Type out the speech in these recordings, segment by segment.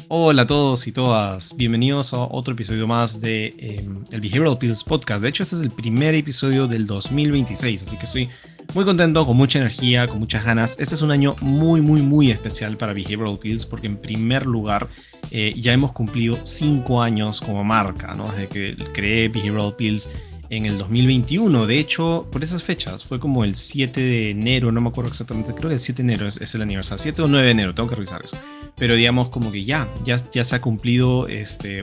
Hola a todos y todas, bienvenidos a otro episodio más de el Behavioral Pills Podcast. De hecho, este es el primer episodio del 2026, así que estoy muy contento, con mucha energía, con muchas ganas. Este es un año muy especial para Behavioral Pills porque en primer lugar ya hemos cumplido 5 años como marca, ¿no? Desde que creé Behavioral Pills en el 2021. De hecho, por esas fechas, fue como el 7 de enero, no me acuerdo exactamente, creo que el 7 de enero es el aniversario, 7 o 9 de enero, tengo que revisar eso. Pero digamos como que ya se ha cumplido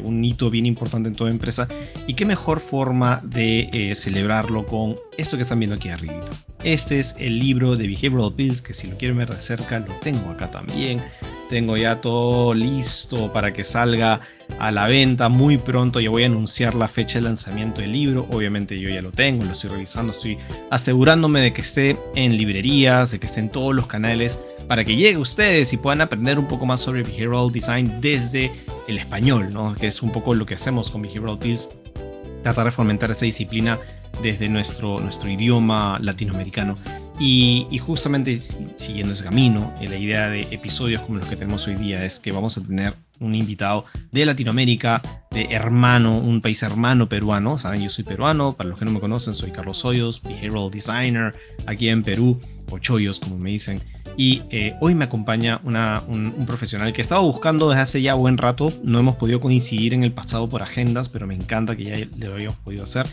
un hito bien importante en toda empresa. Y qué mejor forma de celebrarlo con esto que están viendo aquí arriba. Este es el libro de Behavioral Pills, que si lo quieren ver de cerca, lo tengo acá también. Tengo ya todo listo para que salga a la venta muy pronto. Ya voy a anunciar la fecha de lanzamiento del libro. Obviamente yo ya lo tengo, lo estoy revisando, estoy asegurándome de que esté en librerías, de que esté en todos los canales, para que llegue a ustedes y puedan aprender un poco más sobre Behavioral Design desde el español, ¿no? Que es un poco lo que hacemos con Behavioral Pills, tratar de fomentar esa disciplina desde nuestro idioma latinoamericano. Y justamente siguiendo ese camino, la idea de episodios como los que tenemos hoy día es que vamos a tener un invitado de Latinoamérica, un país hermano peruano. Saben, yo soy peruano, para los que no me conocen, soy Carlos Hoyos, Behavioral Designer aquí en Perú, o Choyos como me dicen. Y hoy me acompaña un profesional que estaba buscando desde hace ya buen rato. No hemos podido coincidir en el pasado por agendas, pero me encanta que ya lo hayamos podido hacer.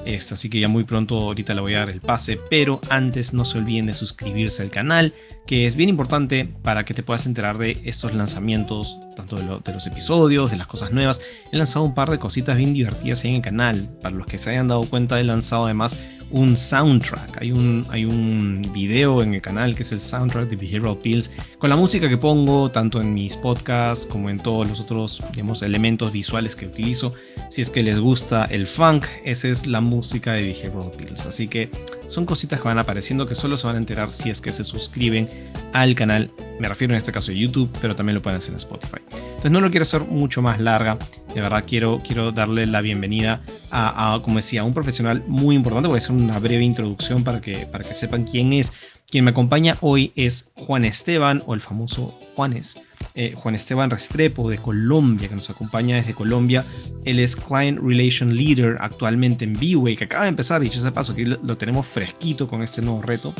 Así que ya muy pronto ahorita le voy a dar el pase. Pero antes no se olviden de suscribirse al canal, que es bien importante para que te puedas enterar de estos lanzamientos, tanto de los episodios, de las cosas nuevas. He lanzado un par de cositas bien divertidas ahí en el canal. Para los que se hayan dado cuenta, he lanzado además un soundtrack. Hay un video en el canal que es el soundtrack de Behavioral Pills, con la música que pongo tanto en mis podcasts como en todos los otros, digamos, elementos visuales que utilizo. Si es que les gusta el funk, esa es la música de Behavioral Pills. Así que son cositas que van apareciendo que solo se van a enterar si es que se suscriben al canal. Me refiero en este caso a YouTube, pero también lo pueden hacer en Spotify. Entonces no lo quiero hacer mucho más larga. De verdad quiero darle la bienvenida a, como decía, un profesional muy importante. Voy a hacer una breve introducción para que sepan quién es. Quien me acompaña hoy es Juan Esteban, o el famoso Juanes. Juan Esteban Restrepo, de Colombia, que nos acompaña desde Colombia. Él es Client Relation Leader actualmente en B-Way, que acaba de empezar, dicho sea de paso, que lo tenemos fresquito con este nuevo reto.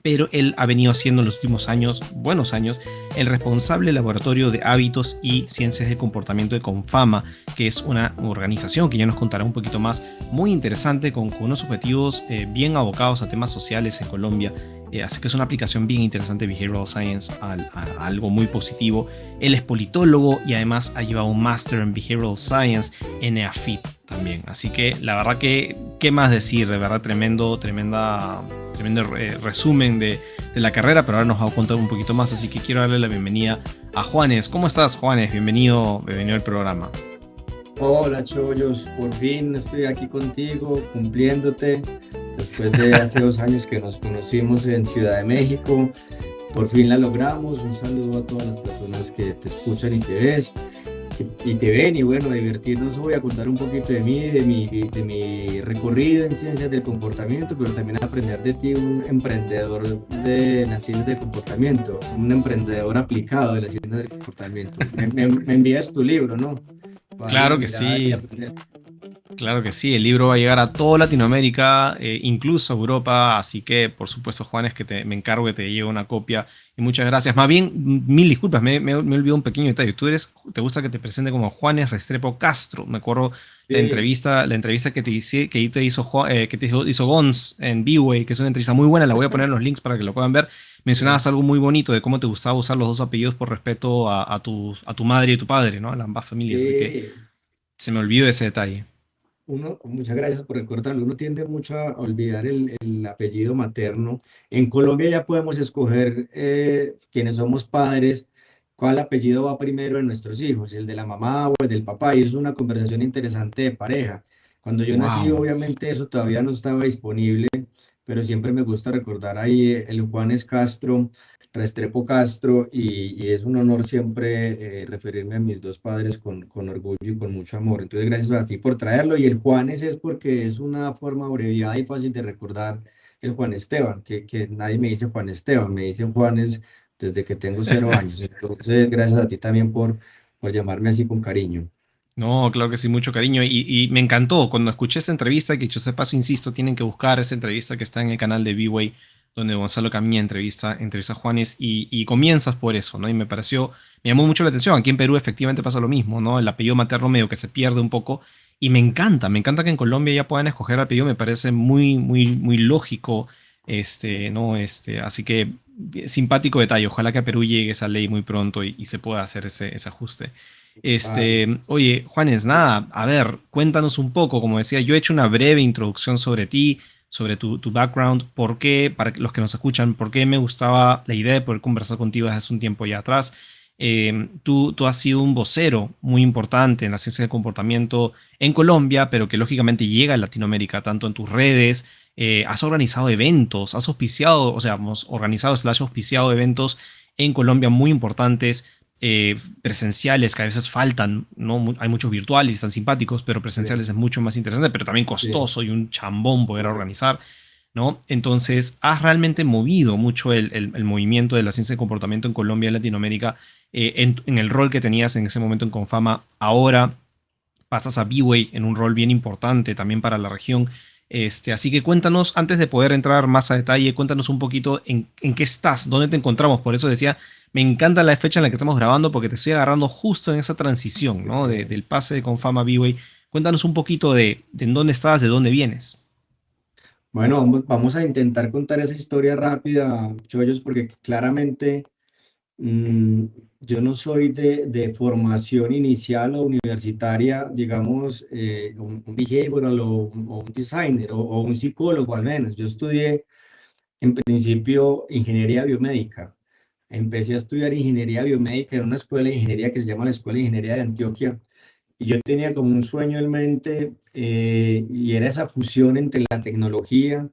Pero él ha venido siendo en los últimos años, buenos años, el responsable del laboratorio de hábitos y ciencias de comportamiento de Confama, que es una organización que ya nos contará un poquito más, muy interesante, con unos objetivos bien abocados a temas sociales en Colombia. Así que es una aplicación bien interesante de Behavioral Science a algo muy positivo. Él es politólogo y además ha llevado un máster en Behavioral Science en EAFIT también. Así que la verdad que, ¿qué más decir? De verdad, tremendo resumen de la carrera, pero ahora nos va a contar un poquito más, así que quiero darle la bienvenida a Juanes. ¿Cómo estás, Juanes? Bienvenido al programa. Hola Chollos, por fin estoy aquí contigo, cumpliéndote, después de hace 2 años que nos conocimos en Ciudad de México. Por fin la logramos. Un saludo a todas las personas que te escuchan y te ven, y bueno, divertirnos. Voy a contar un poquito de mí, de mi recorrido en ciencias del comportamiento, pero también aprender de ti, un emprendedor de las ciencias del comportamiento, un emprendedor aplicado de las ciencias del comportamiento. Me envías tu libro, ¿no? Claro que sí. Claro que sí, el libro va a llegar a toda Latinoamérica, incluso a Europa, así que por supuesto, Juanes, que me encargo que te llegue una copia, y muchas gracias. Más bien, mil disculpas, me olvidé un pequeño detalle. Te gusta que te presente como Juanes Restrepo Castro. Me acuerdo Sí. la entrevista que te hizo Gons en B-Way, que es una entrevista muy buena. La voy a poner en los links para que lo puedan ver. Mencionabas algo muy bonito de cómo te gustaba usar los dos apellidos por respeto a tu madre y tu padre, ¿no? A ambas familias, así que Sí. se me olvidó ese detalle. Muchas gracias por recordarlo. Uno tiende mucho a olvidar el apellido materno. En Colombia ya podemos escoger, quienes somos padres, cuál apellido va primero en nuestros hijos, el de la mamá o el del papá, y es una conversación interesante de pareja. Cuando yo nací, Wow. obviamente eso todavía no estaba disponible, pero siempre me gusta recordar ahí el Juanes Castro, Restrepo Castro, y es un honor siempre referirme a mis dos padres con orgullo y con mucho amor. Entonces, gracias a ti por traerlo. Y el Juanes es porque es una forma abreviada y fácil de recordar el Juan Esteban, que nadie me dice Juan Esteban, me dicen Juanes desde que tengo 0 años. Entonces, gracias a ti también por llamarme así con cariño. No, claro que sí, mucho cariño. Y me encantó cuando escuché esa entrevista, que dicho sea de paso, insisto, tienen que buscar esa entrevista que está en el canal de B-Way, donde Gonzalo Camilla entrevista a Juanes y comienzas por eso, ¿no? Y me llamó mucho la atención. Aquí en Perú efectivamente pasa lo mismo, ¿no? El apellido materno medio que se pierde un poco. Y me encanta que en Colombia ya puedan escoger el apellido, me parece muy, muy, muy lógico, ¿no? Así que simpático detalle. Ojalá que a Perú llegue esa ley muy pronto y se pueda hacer ese ajuste. Vale. Oye, Juanes, nada, a ver, cuéntanos un poco, como decía, yo he hecho una breve introducción sobre ti, sobre tu background, por qué, para los que nos escuchan, por qué me gustaba la idea de poder conversar contigo desde hace un tiempo ya atrás. Tú has sido un vocero muy importante en la ciencia del comportamiento en Colombia, pero que lógicamente llega a Latinoamérica, tanto en tus redes, has organizado eventos, has auspiciado, o sea, hemos organizado slash auspiciado eventos en Colombia muy importantes, presenciales que a veces faltan, ¿no? Hay muchos virtuales y están simpáticos, pero Sí, presenciales es mucho más interesante, pero también sí, costoso y un chambón poder correcto. organizar, ¿no? Entonces, has realmente movido mucho el movimiento de la ciencia de comportamiento en Colombia y Latinoamérica, en el rol que tenías en ese momento en Confama. Ahora pasas a B-Way en un rol bien importante también para la región. Así que cuéntanos, antes de poder entrar más a detalle, cuéntanos un poquito en qué estás, dónde te encontramos. Por eso decía, me encanta la fecha en la que estamos grabando porque te estoy agarrando justo en esa transición, ¿no? Del pase de Confama a B-Way. Cuéntanos un poquito de en dónde estás, de dónde vienes. Bueno, vamos a intentar contar esa historia rápida, Chollos, porque claramente mm, yo no soy de formación inicial o universitaria, digamos, un behavioral o un designer o un psicólogo al menos. Yo estudié en principio ingeniería biomédica. Empecé a estudiar ingeniería biomédica en una escuela de ingeniería que se llama la Escuela de Ingeniería de Antioquia. Y yo tenía como un sueño en mente y era esa fusión entre la tecnología,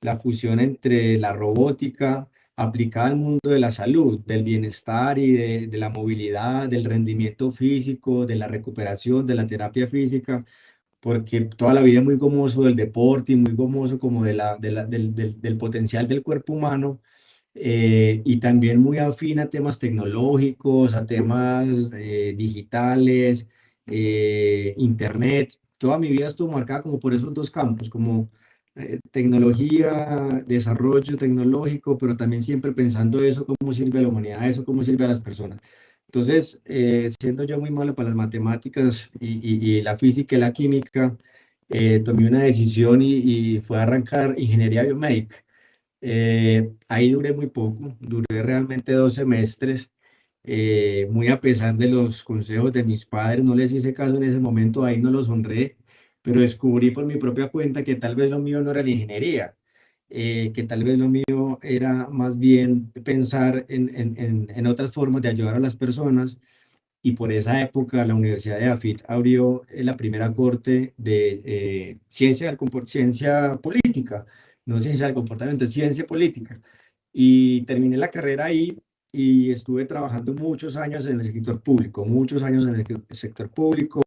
la fusión entre la robótica aplicada al mundo de la salud, del bienestar y de la movilidad, del rendimiento físico, de la recuperación, de la terapia física, porque toda la vida muy gomoso del deporte y muy gomoso como del potencial del cuerpo humano, y también muy afín a temas tecnológicos, a temas digitales, internet. Toda mi vida estuvo marcada como por esos dos campos, como tecnología, desarrollo tecnológico, pero también siempre pensando eso, cómo sirve a la humanidad, eso, cómo sirve a las personas. Entonces, siendo yo muy malo para las matemáticas y la física y la química, tomé una decisión y fue arrancar ingeniería biomédica. Ahí duré muy poco, duré realmente 2 semestres, muy a pesar de los consejos de mis padres, no les hice caso en ese momento, ahí no los honré, pero descubrí por mi propia cuenta que tal vez lo mío no era la ingeniería, que tal vez lo mío era más bien pensar en otras formas de ayudar a las personas, y por esa época la Universidad de Afit abrió la primera corte de ciencia política, no ciencia del comportamiento, es ciencia política. Y terminé la carrera ahí y estuve trabajando muchos años en el sector público, muchos años en el sector público.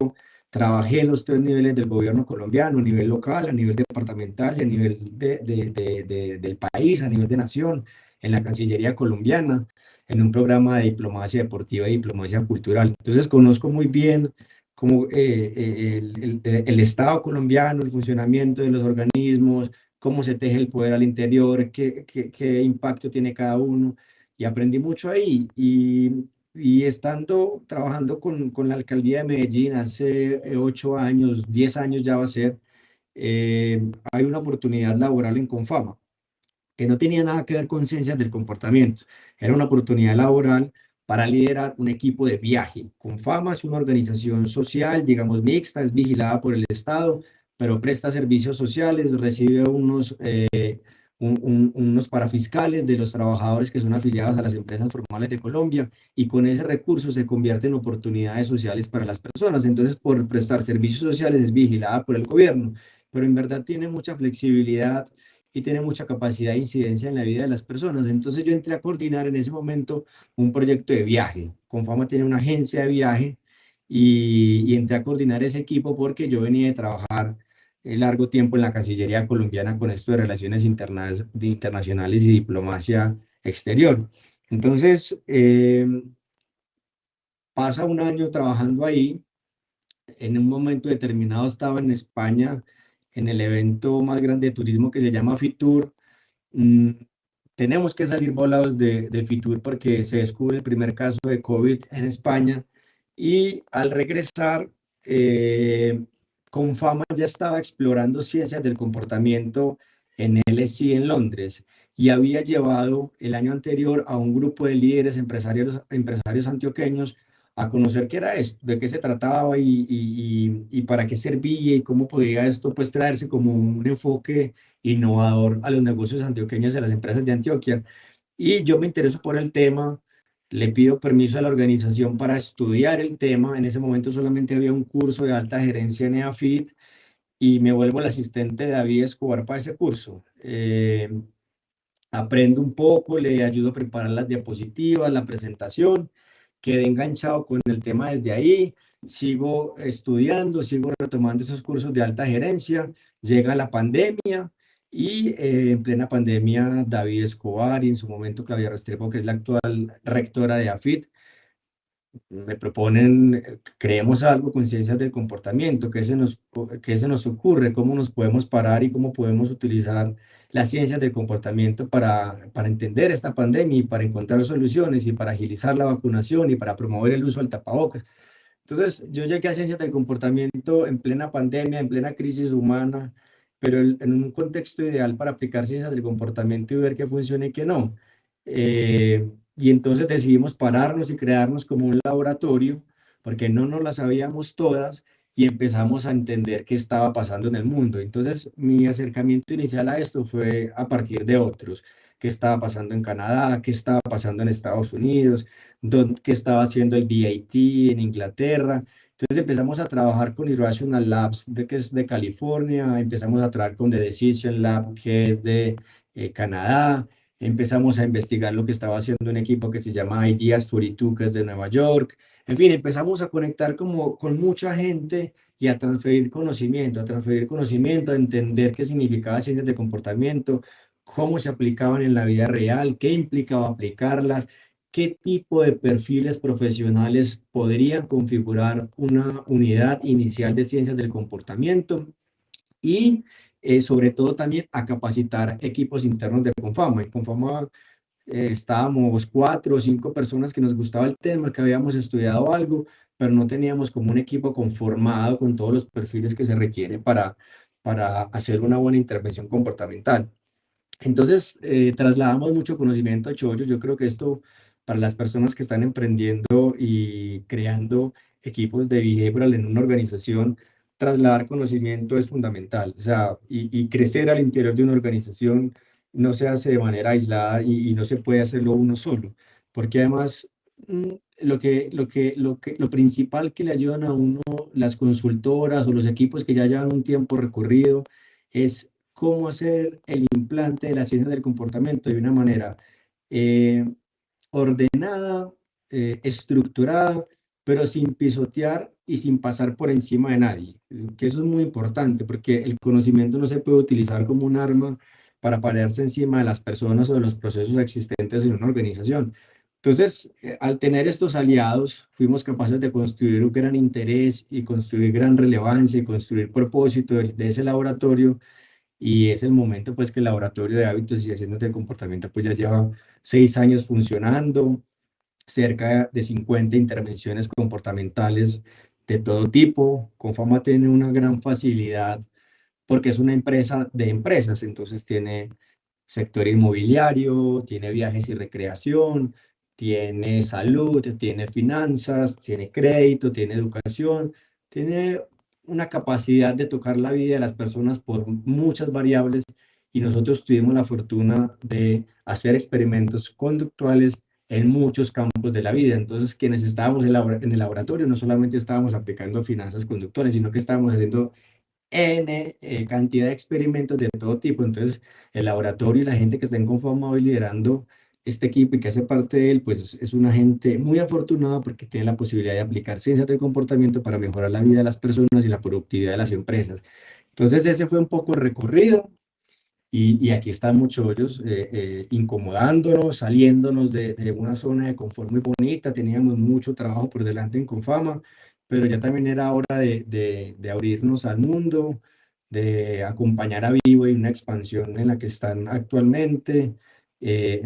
Trabajé en los 3 niveles del gobierno colombiano, a nivel local, a nivel departamental y a nivel del país, a nivel de nación, en la Cancillería colombiana, en un programa de diplomacia deportiva y diplomacia cultural. Entonces conozco muy bien cómo, el Estado colombiano, el funcionamiento de los organismos, cómo se teje el poder al interior, qué impacto tiene cada uno. Y aprendí mucho ahí. Y estando trabajando con la alcaldía de Medellín hace 8 años, 10 años ya va a ser, hay una oportunidad laboral en Confama que no tenía nada que ver con ciencias del comportamiento. Era una oportunidad laboral para liderar un equipo de viaje. Confama es una organización social, digamos, mixta, es vigilada por el Estado, pero presta servicios sociales, recibe unos parafiscales de los trabajadores que son afiliados a las empresas formales de Colombia, y con ese recurso se convierte en oportunidades sociales para las personas. Entonces, por prestar servicios sociales es vigilada por el gobierno, pero en verdad tiene mucha flexibilidad y tiene mucha capacidad de incidencia en la vida de las personas. Entonces yo entré a coordinar en ese momento un proyecto de viaje. Confama tiene una agencia de viaje y entré a coordinar ese equipo porque yo venía de trabajar largo tiempo en la Cancillería colombiana con esto de relaciones internacionales y diplomacia exterior. Entonces, pasa un año trabajando ahí. En un momento determinado estaba en España en el evento más grande de turismo que se llama Fitur. Mm, Tenemos que salir volados de Fitur porque se descubre el primer caso de COVID en España y al regresar, eh, Confama ya estaba explorando ciencias del comportamiento en LSE en Londres y había llevado el año anterior a un grupo de líderes empresarios antioqueños a conocer qué era esto, de qué se trataba y para qué servía y cómo podía esto pues traerse como un enfoque innovador a los negocios antioqueños y a las empresas de Antioquia. Y yo me intereso por el tema, le pido permiso a la organización para estudiar el tema. En ese momento solamente había un curso de alta gerencia en EAFIT y me vuelvo el asistente de David Escobar para ese curso. Aprendo un poco, le ayudo a preparar las diapositivas, la presentación, quedé enganchado con el tema desde ahí, sigo estudiando, sigo retomando esos cursos de alta gerencia, llega la pandemia y en plena pandemia David Escobar y en su momento Claudia Restrepo, que es la actual rectora de AFIT, me proponen, creemos algo con ciencias del comportamiento, qué se nos ocurre, cómo nos podemos parar y cómo podemos utilizar las ciencias del comportamiento para entender esta pandemia y para encontrar soluciones y para agilizar la vacunación y para promover el uso del tapabocas. Entonces, yo llegué a ciencias del comportamiento en plena pandemia, en plena crisis humana, pero en un contexto ideal para aplicar ciencias del comportamiento y ver qué funciona y qué no. Y entonces decidimos pararnos y crearnos como un laboratorio, porque no nos las sabíamos todas y empezamos a entender qué estaba pasando en el mundo. Entonces, mi acercamiento inicial a esto fue a partir de otros, qué estaba pasando en Canadá, qué estaba pasando en Estados Unidos, qué estaba haciendo el DIT en Inglaterra. Entonces empezamos a trabajar con Irrational Labs, que es de California, empezamos a trabajar con The Decision Lab, que es de Canadá, empezamos a investigar lo que estaba haciendo un equipo que se llama Ideas 42, que es de Nueva York. En fin, empezamos a conectar como con mucha gente y a transferir conocimiento, a entender qué significaba ciencias de comportamiento, cómo se aplicaban en la vida real, qué implicaba aplicarlas, qué tipo de perfiles profesionales podrían configurar una unidad inicial de ciencias del comportamiento y sobre todo también a capacitar equipos internos de Confama. En Confama estábamos 4 o 5 personas que nos gustaba el tema, que habíamos estudiado algo, pero no teníamos como un equipo conformado con todos los perfiles que se requieren para hacer una buena intervención comportamental. Entonces, trasladamos mucho conocimiento a Chollos. Yo creo que esto, para las personas que están emprendiendo y creando equipos de behavioral en una organización, trasladar conocimiento es fundamental. O sea, y crecer al interior de una organización no se hace de manera aislada y no se puede hacerlo uno solo. Porque además, lo principal que le ayudan a uno las consultoras o los equipos que ya llevan un tiempo recorrido es cómo hacer el implante de la ciencia del comportamiento de una manera eh, ordenada, estructurada, pero sin pisotear y sin pasar por encima de nadie. Que eso es muy importante porque el conocimiento no se puede utilizar como un arma para pararse encima de las personas o de los procesos existentes en una organización. Entonces, al tener estos aliados, fuimos capaces de construir un gran interés y construir gran relevancia y construir propósito de ese laboratorio y es el momento pues que el laboratorio de hábitos y ciencias de comportamiento pues ya lleva 6 años funcionando, cerca de 50 intervenciones comportamentales de todo tipo. Confama tiene una gran facilidad porque es una empresa de empresas, entonces tiene sector inmobiliario, tiene viajes y recreación, tiene salud, tiene finanzas, tiene crédito, tiene educación, tiene una capacidad de tocar la vida de las personas por muchas variables y nosotros tuvimos la fortuna de hacer experimentos conductuales en muchos campos de la vida. Entonces, quienes estábamos en el laboratorio no solamente estábamos aplicando finanzas conductuales, sino que estábamos haciendo N cantidad de experimentos de todo tipo. Entonces, el laboratorio y la gente que está en Confama hoy liderando este equipo y que hace parte de él, pues es una gente muy afortunada porque tiene la posibilidad de aplicar ciencias del comportamiento para mejorar la vida de las personas y la productividad de las empresas. Entonces, ese fue un poco el recorrido. Y aquí estamos chollos, incomodándonos, saliéndonos de una zona de confort muy bonita. Teníamos mucho trabajo por delante en Confama, pero ya también era hora de abrirnos al mundo, de acompañar a Vivo en una expansión en la que están actualmente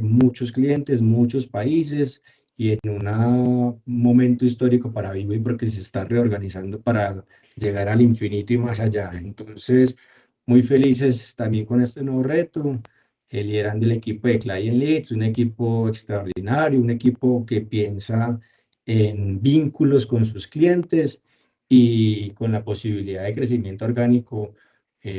muchos clientes, muchos países y en un momento histórico para Vivo y porque se está reorganizando para llegar al infinito y más allá. Entonces, muy felices también con este nuevo reto, liderando el equipo de Client Leads, un equipo extraordinario, un equipo que piensa en vínculos con sus clientes y con la posibilidad de crecimiento orgánico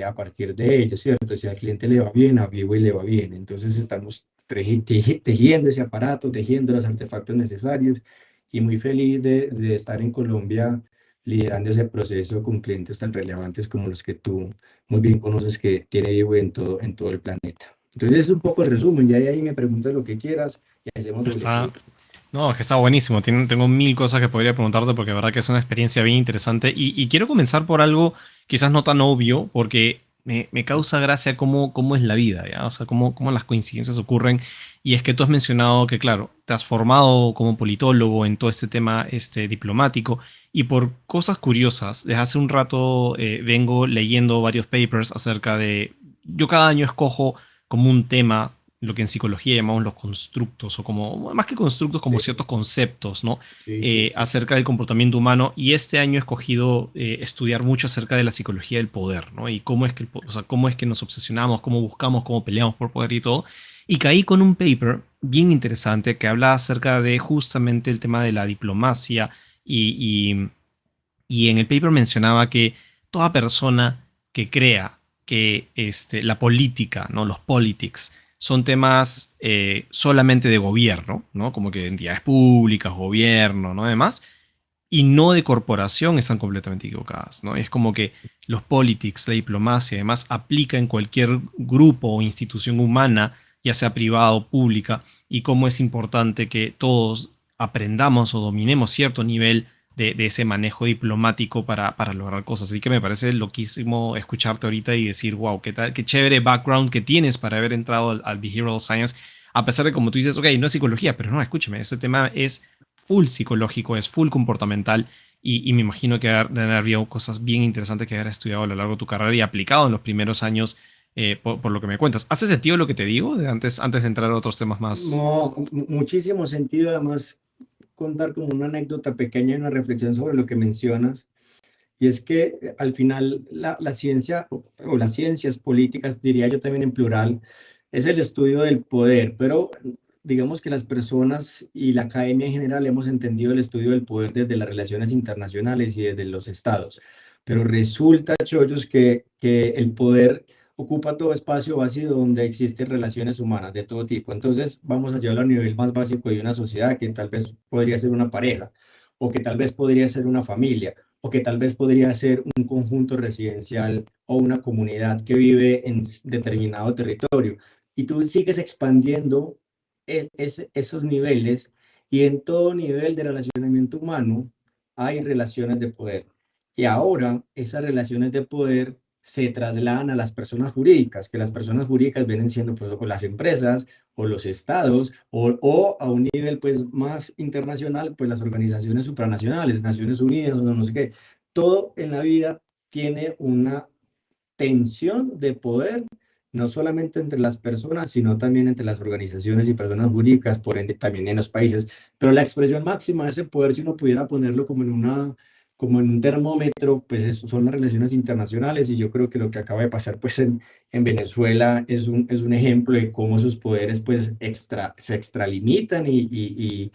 a partir de ello, ¿cierto? Si al cliente le va bien, a Vivo y le va bien. Entonces estamos tejiendo ese aparato, tejiendo los artefactos necesarios y muy feliz de estar en Colombia liderando ese proceso con clientes tan relevantes como los que tú muy bien conoces que tiene Vivo en todo el planeta. Entonces es un poco el resumen, ya de ahí me preguntas lo que quieras y hacemos doble Está, clic. no, es que está buenísimo. Tengo mil cosas que podría preguntarte porque de verdad que es una experiencia bien interesante. Y quiero comenzar por algo quizás no tan obvio, porque me causa gracia cómo es la vida, ¿ya? O sea, cómo las coincidencias ocurren. Y es que tú has mencionado que, claro, te has formado como politólogo en todo este tema diplomático. Y por cosas curiosas, desde hace un rato vengo leyendo varios papers acerca de... Yo cada año escojo como un tema lo que en psicología llamamos los constructos, o como, más que constructos, como Sí, ciertos conceptos, ¿no? sí, sí, sí. Acerca del comportamiento humano. Y este año he escogido estudiar mucho acerca de la psicología del poder, ¿no? Y cómo es que, o sea, cómo es que nos obsesionamos, cómo buscamos, cómo peleamos por poder y todo. Y caí con un paper bien interesante que habla acerca de justamente el tema de la diplomacia y, y en el paper mencionaba que toda persona que crea que la política, ¿no? Los politics, son temas solamente de gobierno, ¿no? Como que entidades públicas, gobierno, ¿no? Además, y no de corporación, están completamente equivocadas, ¿no? Es como que los politics, la diplomacia, además, aplica en cualquier grupo o institución humana, ya sea privada o pública, y cómo es importante que todos aprendamos o dominemos cierto nivel de ese manejo diplomático para lograr cosas. Así que me parece loquísimo escucharte ahorita y decir, wow, qué tal, qué chévere background que tienes para haber entrado al Behavioral Science, a pesar de como tú dices, ok, no es psicología, pero no, escúchame, ese tema es full psicológico, es full comportamental y me imagino que deben haber habido cosas bien interesantes que haber estudiado a lo largo de tu carrera y aplicado en los primeros años por lo que me cuentas. ¿Hace sentido lo que te digo antes de entrar a otros temas más? No, muchísimo sentido, además, contar como una anécdota pequeña y una reflexión sobre lo que mencionas. Y es que al final la ciencia o las ciencias políticas, diría yo también en plural, es el estudio del poder, pero digamos que las personas y la academia en general hemos entendido el estudio del poder desde las relaciones internacionales y desde los estados. Pero resulta, chollos, que el poder ocupa todo espacio vacío donde existen relaciones humanas de todo tipo. Entonces, vamos a llevarlo a nivel más básico de una sociedad que tal vez podría ser una pareja o que tal vez podría ser una familia o que tal vez podría ser un conjunto residencial o una comunidad que vive en determinado territorio. Y tú sigues expandiendo esos niveles y en todo nivel de relacionamiento humano hay relaciones de poder. Y ahora esas relaciones de poder se trasladan a las personas jurídicas, que las personas jurídicas vienen siendo pues, o las empresas o los estados o a un nivel pues más internacional, pues las organizaciones supranacionales, Naciones Unidas o no sé qué. Todo en la vida tiene una tensión de poder, no solamente entre las personas, sino también entre las organizaciones y personas jurídicas, por ende también en los países. Pero la expresión máxima de ese poder, si uno pudiera ponerlo como en un termómetro, pues eso son las relaciones internacionales y yo creo que lo que acaba de pasar pues en Venezuela es un ejemplo de cómo esos poderes pues se extralimitan y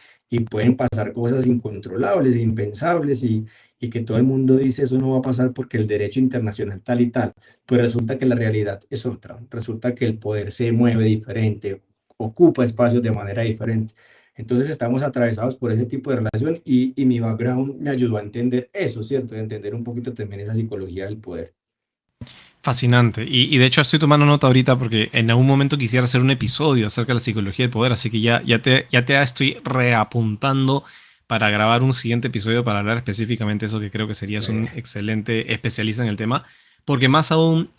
pueden pasar cosas incontrolables, impensables y que todo el mundo dice eso no va a pasar porque el derecho internacional tal y tal, pues resulta que la realidad es otra, resulta que el poder se mueve diferente, ocupa espacios de manera diferente. Entonces estamos atravesados por ese tipo de relación y mi background me ayudó a entender eso, ¿cierto? A entender un poquito también esa psicología del poder. Fascinante. Y de hecho estoy tomando nota ahorita porque en algún momento quisiera hacer un episodio acerca de la psicología del poder, así que ya te estoy reapuntando para grabar un siguiente episodio para hablar específicamente de eso que creo que serías un Eh, excelente especialista en el tema. Porque más aún,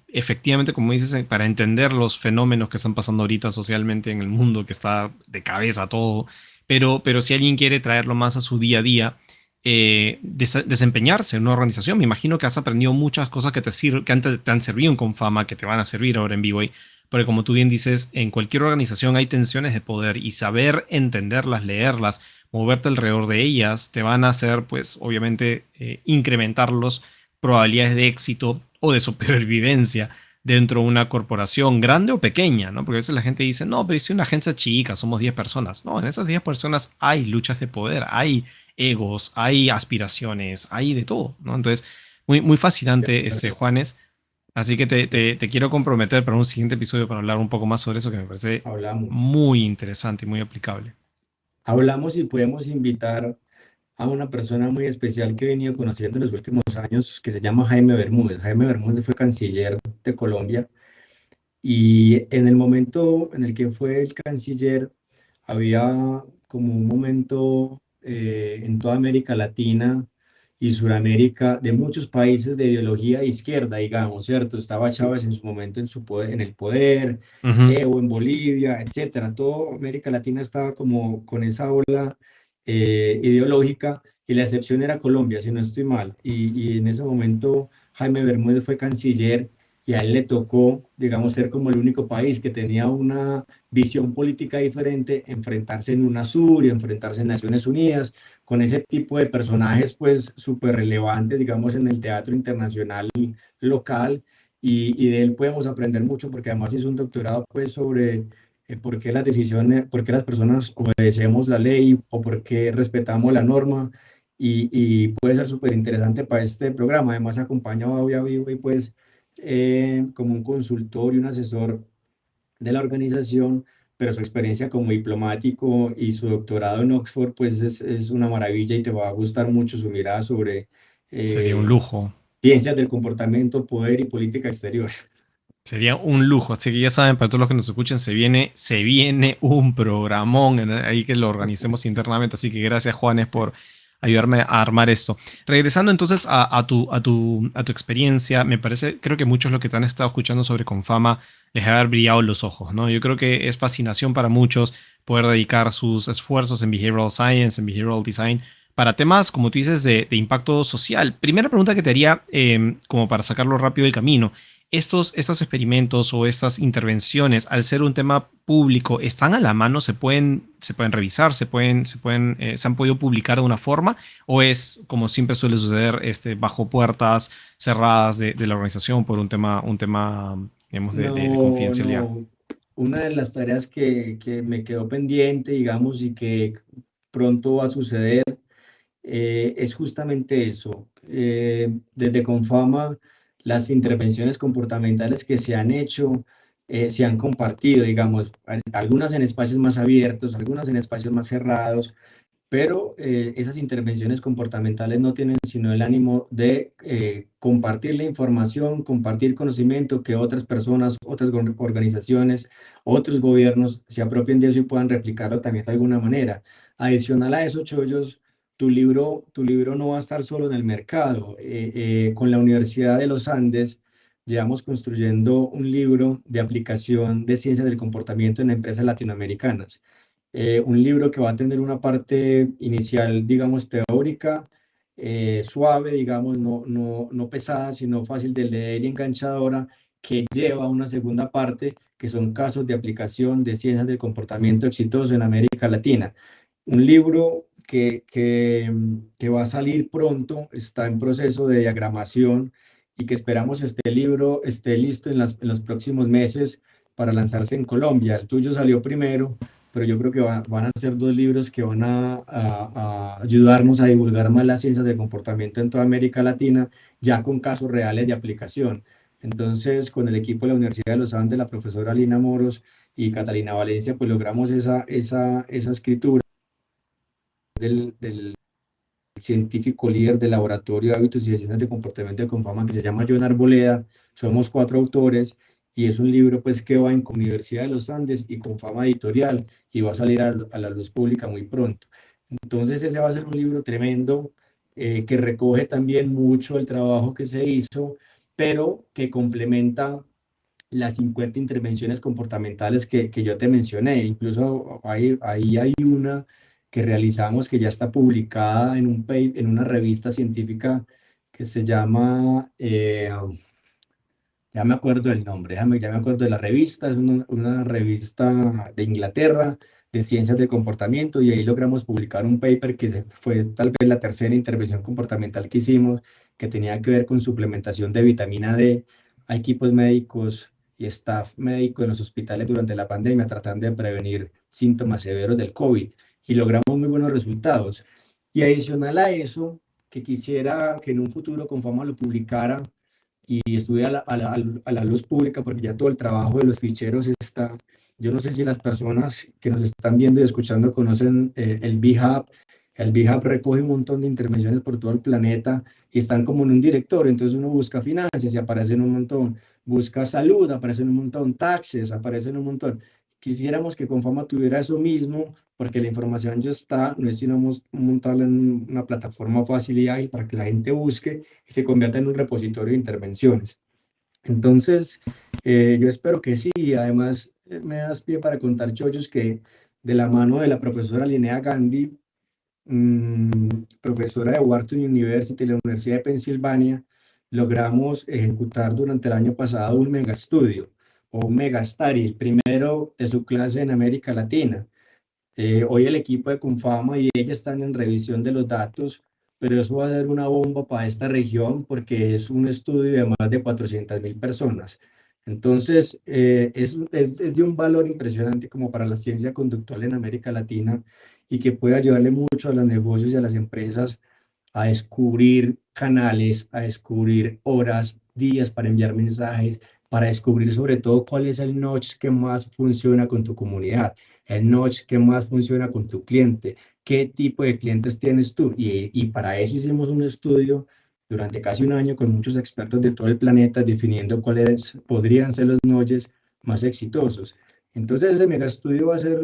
efectivamente, como dices, para entender los fenómenos que están pasando ahorita socialmente en el mundo, que está de cabeza todo, pero si alguien quiere traerlo más a su día a día, desempeñarse en una organización. Me imagino que has aprendido muchas cosas que que antes te han servido en Confama, que te van a servir ahora en B-Way. Porque como tú bien dices, en cualquier organización hay tensiones de poder y saber entenderlas, leerlas, moverte alrededor de ellas, te van a hacer, pues, obviamente, incrementar las probabilidades de éxito o de supervivencia dentro de una corporación grande o pequeña, ¿no? Porque a veces la gente dice, no, pero es una agencia chica, somos 10 personas. No, en esas 10 personas hay luchas de poder, hay egos, hay aspiraciones, hay de todo, ¿no? Entonces, muy de fascinante, acuerdo. Juanes. Así que te quiero comprometer para un siguiente episodio para hablar un poco más sobre eso que me parece Hablamos. muy interesante y muy aplicable. Hablamos y podemos invitar a una persona muy especial que he venido conociendo en los últimos años, que se llama Jaime Bermúdez. Jaime Bermúdez fue canciller de Colombia y en el momento en el que fue el canciller, había como un momento en toda América Latina y Sudamérica de muchos países de ideología de izquierda, digamos, ¿cierto? Estaba Chávez en su momento en, su poder, en el poder, Ujú. Evo en Bolivia, etcétera. Toda América Latina estaba como con esa ola ideológica y la excepción era Colombia, si no estoy mal. Y en ese momento Jaime Bermúdez fue canciller y a él le tocó, digamos, ser como el único país que tenía una visión política diferente, enfrentarse en UNASUR y enfrentarse en Naciones Unidas, con ese tipo de personajes pues súper relevantes, digamos, en el teatro internacional local, y de él podemos aprender mucho porque además hizo un doctorado pues sobre por qué las decisiones, por qué las personas obedecemos la ley o por qué respetamos la norma. Y puede ser súper interesante para este programa. Además, acompañado hoy a vivo y pues como un consultor y un asesor de la organización, pero su experiencia como diplomático y su doctorado en Oxford, pues es una maravilla y te va a gustar mucho su mirada sobre Sería un eh, lujo. ciencias del comportamiento, poder y política exterior. Sería un lujo. Así que ya saben, para todos los que nos escuchen, se viene un programón ahí que lo organicemos internamente. Así que gracias, Juanes, por ayudarme a armar esto. Regresando entonces a tu experiencia, me parece, creo que muchos lo que te han estado escuchando sobre Confama les ha haber brillado los ojos, ¿no? Yo creo que es fascinación para muchos poder dedicar sus esfuerzos en behavioral science, en behavioral design, para temas, como tú dices, de impacto social. Primera pregunta que te haría, como para sacarlo rápido del camino. Estos experimentos o estas intervenciones, al ser un tema público, están a la mano, se pueden revisar, se han podido publicar de una forma, o es como siempre suele suceder, bajo puertas cerradas de la organización por un tema, digamos, de No, confidencialidad. no. Una de las tareas que me quedó pendiente, digamos, y que pronto va a suceder es justamente eso. Desde Confama, las intervenciones comportamentales que se han hecho, se han compartido, digamos, algunas en espacios más abiertos, algunas en espacios más cerrados, pero esas intervenciones comportamentales no tienen sino el ánimo de compartir la información, compartir conocimiento, que otras personas, otras organizaciones, otros gobiernos se apropien de eso y puedan replicarlo también de alguna manera. Adicional a eso, Chollos, tu libro no va a estar solo en el mercado. Con la Universidad de los Andes llevamos construyendo un libro de aplicación de ciencias del comportamiento en empresas latinoamericanas, un libro que va a tener una parte inicial, digamos, teórica, suave, digamos, no pesada, sino fácil de leer y enganchadora, que lleva una segunda parte, que son casos de aplicación de ciencias del comportamiento exitoso en América Latina. Un libro que va a salir pronto, está en proceso de diagramación y que esperamos este libro esté listo en los próximos meses para lanzarse en Colombia. El tuyo salió primero, pero yo creo que van a ser dos libros que van a ayudarnos a divulgar más las ciencias del comportamiento en toda América Latina, ya con casos reales de aplicación. Entonces, con el equipo de la Universidad de los Andes, la profesora Lina Moros y Catalina Valencia, pues logramos esa escritura del científico líder del Laboratorio de Hábitos y de Ciencias de Comportamiento de Confama, que se llama John Arboleda. Somos cuatro autores y es un libro pues que va en Universidad de los Andes y Confama Editorial y va a salir a la luz pública muy pronto. Entonces ese va a ser un libro tremendo que recoge también mucho el trabajo que se hizo, pero que complementa las 50 intervenciones comportamentales que yo te mencioné. Incluso ahí hay una que realizamos que ya está publicada en en una revista científica que se llama, ya me acuerdo del nombre, ya me acuerdo de la revista, es una revista de Inglaterra de ciencias del comportamiento y ahí logramos publicar un paper fue tal vez la tercera intervención comportamental que hicimos, que tenía que ver con suplementación de vitamina D a equipos médicos y staff médico en los hospitales durante la pandemia, tratando de prevenir síntomas severos del COVID y logramos muy buenos resultados. Y adicional a eso, que quisiera que en un futuro Confama lo publicara y estuve a la luz pública porque ya todo el trabajo de los ficheros está. Yo no sé si las personas que nos están viendo y escuchando conocen el B-Hub. El B-Hub recoge un montón de intervenciones por todo el planeta y están como en un directorio. Entonces uno busca finanzas y aparecen un montón. Busca salud, aparecen un montón. Taxes, aparecen un montón. Quisiéramos que Confama tuviera eso mismo porque la información ya está. No es sino montarla en una plataforma fácil y ágil para que la gente busque y se convierta en un repositorio de intervenciones. Entonces, yo espero que sí. Además, me das pie para contar, Chollos, que de la mano de la profesora Linnea Gandhi, profesora de Wharton University de la Universidad de Pensilvania, logramos ejecutar durante el año pasado un mega estudio o un mega study, el primero de su clase en América Latina. Hoy el equipo de Confama y ella están en revisión de los datos, pero eso va a ser una bomba para esta región porque es un estudio de más de 400.000 personas. Entonces, es de un valor impresionante como para la ciencia conductual en América Latina y que puede ayudarle mucho a los negocios y a las empresas a descubrir canales, a descubrir horas, días para enviar mensajes, para descubrir sobre todo cuál es el notch que más funciona con tu comunidad, el notch que más funciona con tu cliente, qué tipo de clientes tienes tú. Y para eso hicimos un estudio durante casi un año con muchos expertos de todo el planeta definiendo cuáles podrían ser los notches más exitosos. Entonces ese mega estudio va a ser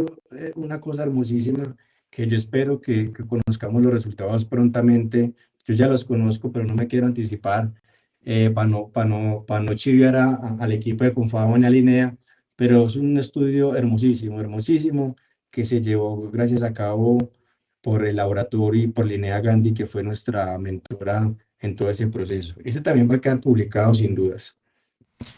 una cosa hermosísima que yo espero que conozcamos los resultados prontamente. Yo ya los conozco, pero no me quiero anticipar para no chiviar al equipo de Confama ni a Linea, pero es un estudio hermosísimo, hermosísimo, que se llevó gracias a cabo por el laboratorio y por Linnea Gandhi, que fue nuestra mentora en todo ese proceso. Ese también va a quedar publicado sin dudas.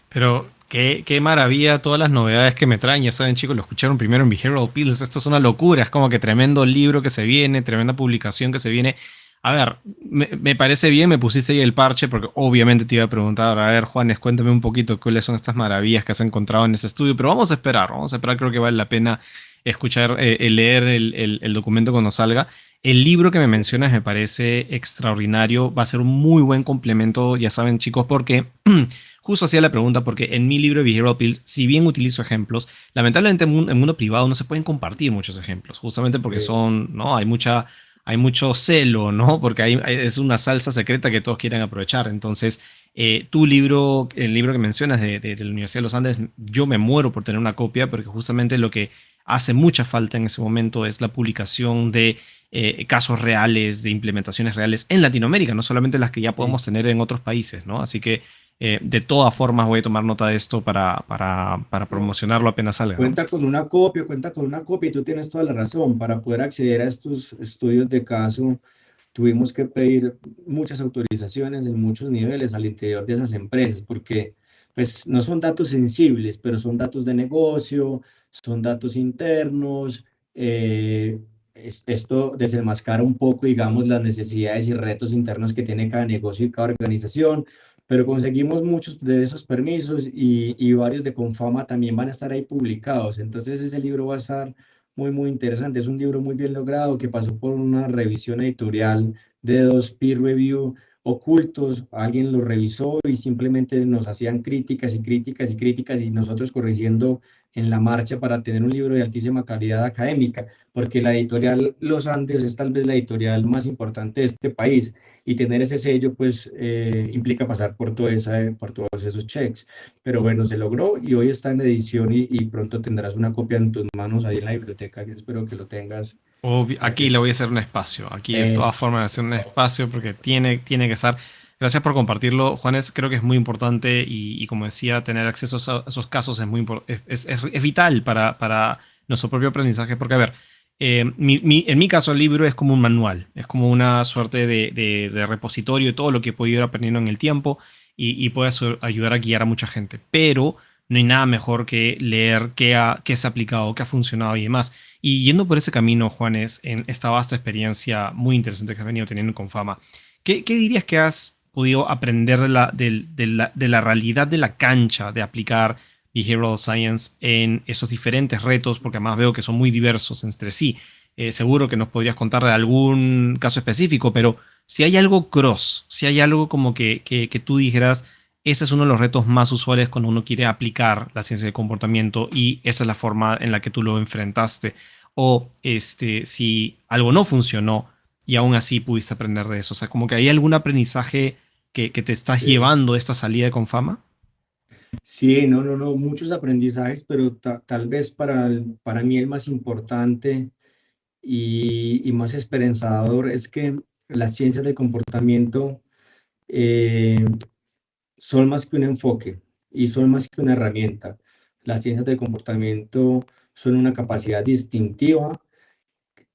Pero qué maravilla todas las novedades que me traen. Ya saben, chicos, lo escucharon primero en Behavioral Pills. Esto es una locura. Es como que tremendo libro que se viene, tremenda publicación que se viene. A ver, me parece bien, me pusiste ahí el parche porque obviamente te iba a preguntar, a ver, Juanes, cuéntame un poquito cuáles son estas maravillas que has encontrado en ese estudio, pero vamos a esperar, creo que vale la pena escuchar, leer el documento cuando salga. El libro que me mencionas me parece extraordinario, va a ser un muy buen complemento, ya saben, chicos, porque justo hacía la pregunta porque en mi libro de Behavioral Pills, si bien utilizo ejemplos, lamentablemente en mundo privado no se pueden compartir muchos ejemplos, justamente porque ¿no? Hay mucho celo, ¿no? Porque es una salsa secreta que todos quieren aprovechar. Entonces, tu libro, el libro que mencionas de la Universidad de los Andes, yo me muero por tener una copia porque justamente lo que hace mucha falta en ese momento es la publicación de casos reales, de implementaciones reales en Latinoamérica, no solamente las que ya Sí. podemos tener en otros países, ¿no? Así que de todas formas voy a tomar nota de esto para No, promocionarlo apenas salga, ¿no? cuenta con una copia y tú tienes toda la razón. Para poder acceder a estos estudios de caso, tuvimos que pedir muchas autorizaciones en muchos niveles al interior de esas empresas, porque pues no son datos sensibles, pero son datos de negocio, son datos internos. Esto desenmascara un poco, digamos, las necesidades y retos internos que tiene cada negocio y cada organización, pero conseguimos muchos de esos permisos y varios de Confama también van a estar ahí publicados. Entonces ese libro va a estar muy interesante. Es un libro muy bien logrado que pasó por una revisión editorial de dos peer review ocultos, alguien los revisó y simplemente nos hacían críticas y críticas y críticas y nosotros corrigiendo en la marcha para tener un libro de altísima calidad académica, porque la editorial Los Andes es tal vez la editorial más importante de este país y tener ese sello pues implica pasar por todos esos checks. Pero bueno, se logró y hoy está en edición y pronto tendrás una copia en tus manos ahí en la biblioteca, que espero que lo tengas. Aquí le voy a hacer un espacio. Aquí de todas Es, formas le voy a hacer un espacio porque tiene que estar. Gracias por compartirlo, Juanes. Creo que es muy importante y como decía, tener acceso a esos casos es muy es vital para nuestro propio aprendizaje. Porque, a ver, en mi caso el libro es como un manual, es como una suerte de repositorio de todo lo que he podido ir aprendiendo en el tiempo y puede ayudar a guiar a mucha gente. Pero no hay nada mejor que leer qué se ha aplicado, qué ha funcionado y demás. Y yendo por ese camino, Juanes, en esta vasta experiencia muy interesante que has venido teniendo con Fama, ¿qué dirías que has podido aprender de la realidad de la cancha de aplicar Behavioral Science en esos diferentes retos? Porque además veo que son muy diversos entre sí. Seguro que nos podrías contar de algún caso específico, pero si hay algo cross, si hay algo como que tú dijeras, ese es uno de los retos más usuales cuando uno quiere aplicar la ciencia del comportamiento y esa es la forma en la que tú lo enfrentaste. O si algo no funcionó y aún así pudiste aprender de eso. O sea, como que hay algún aprendizaje que te estás sí. llevando de esta salida de Confama. Sí, no, no, no, muchos aprendizajes, pero tal vez para mí el más importante y más esperanzador es que las ciencias del comportamiento eh, son más que un enfoque y son más que una herramienta. Las ciencias del comportamiento son una capacidad distintiva